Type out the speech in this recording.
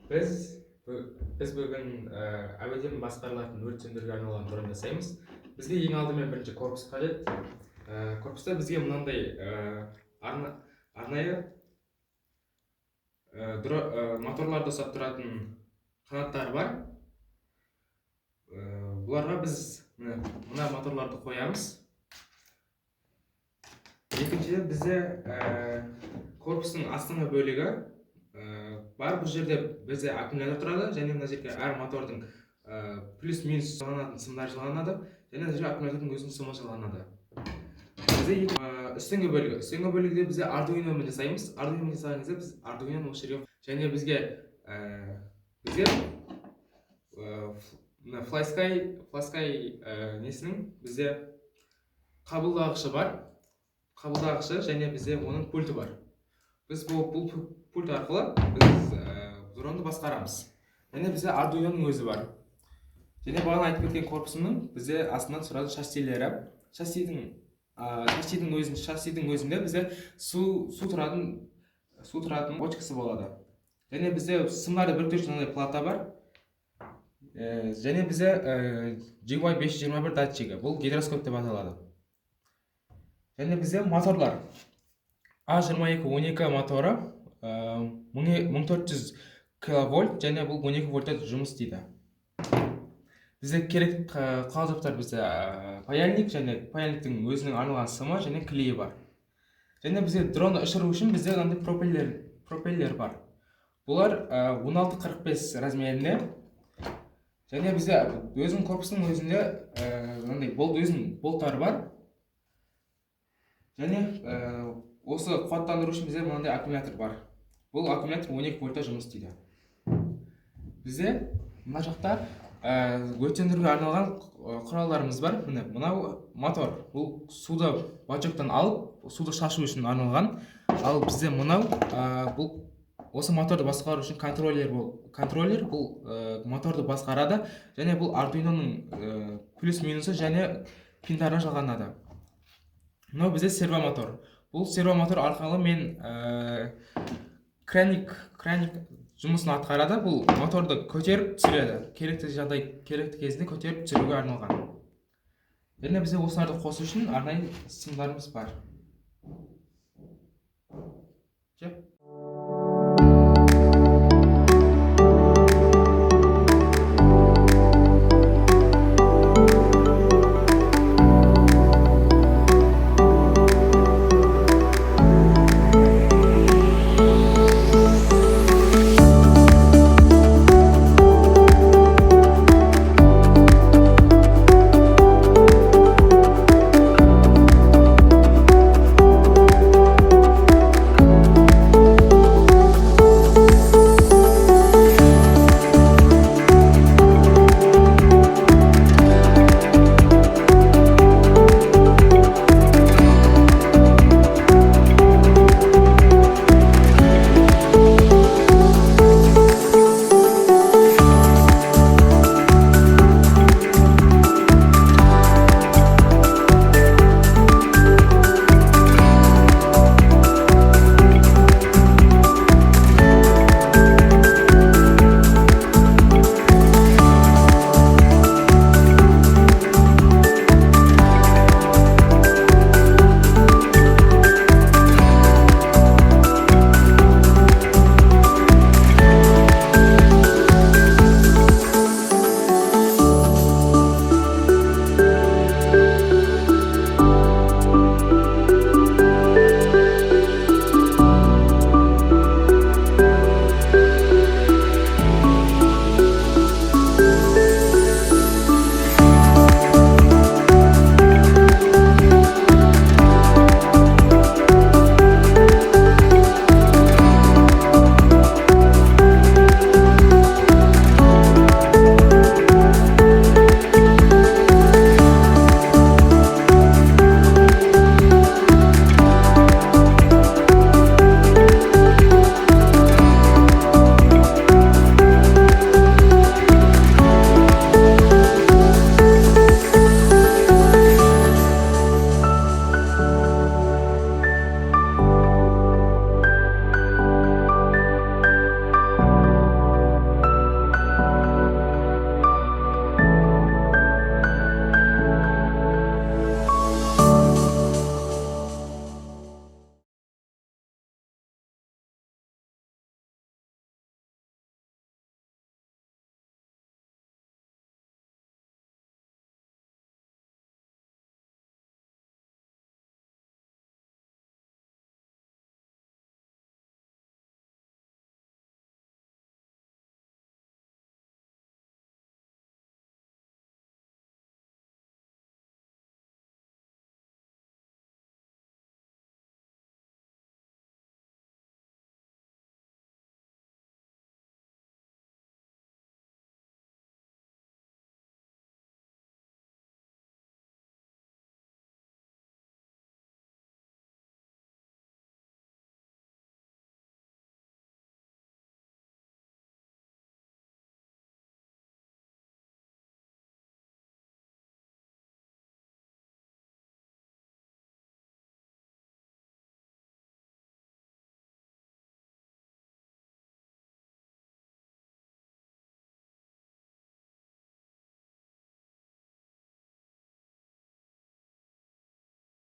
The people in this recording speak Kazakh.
Biz biz бүгін әуеден басқарылатын өрт сөндіруге арналған дрон жасаймыз. Бізге ең алдымен бірінші корпус қажет. Корпуста бізге мынандай арнайы моторларды ұстап тұратын қанаттар бар. Бұларға біз мына моторларды қоямыз. Екіншіден бізде корпустың астыңғы бөлігі бар. Бұл жерде бізде аккумулятор тұрады, және мына жерге әр мотордың плюс-минус жыланатын сымдар жыланады, және мына жерге аккумулятордың өзінің сымы жыланады. Бізде үстіңгі бөлігінде бізде ардуиномен жасаймыз. Ардуиномен жасаған кезде біз ардуиноны осы жерге, және бізге FlySky несінің бізде қабылдағышы бар. Қабылдағышы, және бізде оның пульті бар. Біз бұл пульт арқылы біз дронды басқарамыз. Және бізде ардуиноның өзі бар. Және бағана айтып кеткен корпусының бізде астынан тұратын шассилері. Шассидің өзінде бізде су тұратын бочкасы болады. Және бізде сымдарды біріктіруші мынандай плата бар. Және бізде GY521 датчигі. Бұл гидроскоп деп аталады. Және бізде моторлар. A2212 моторы 1400 киловольт, және бұл 12 вольтта жұмыс істейді. Бізде керек құрал-жабдықтар бізде паяльник, және паяльниктің өзінің арналған сымы және клейі бар. Және бізде дронды ұшыру үшін бізде мынандай пропеллер бар. Бұлар 16-45 размерінде. Және бізде өзінің корпусының өзінде мынандай болттары бар. Және осы қуаттандыру үшін бізде мынандай аккумулятор бар. Бұл аккумулятор 12 вольтта жұмыс істейді. Бізде мына жақта өрт сөндіруге арналған құралдарымыз бар. Мынау мотор. Бұл суды бачоктан алып, суды шашу үшін арналған. Ал бізде мынау осы моторды басқару үшін контроллер. Бұл моторды басқарады, және бұл ардуиноның плюс-минусы және пиндарын жалғанады. Мынау бізде сервомотор. Бұл сервомотор арқылы мен краник жұмысын атқарады. Бұл моторды көтеріп түсіреді. Керекті кезінде көтеріп түсіруге арналған. Және бізде осыларды қосу үшін арнайы сымдарымыз бар.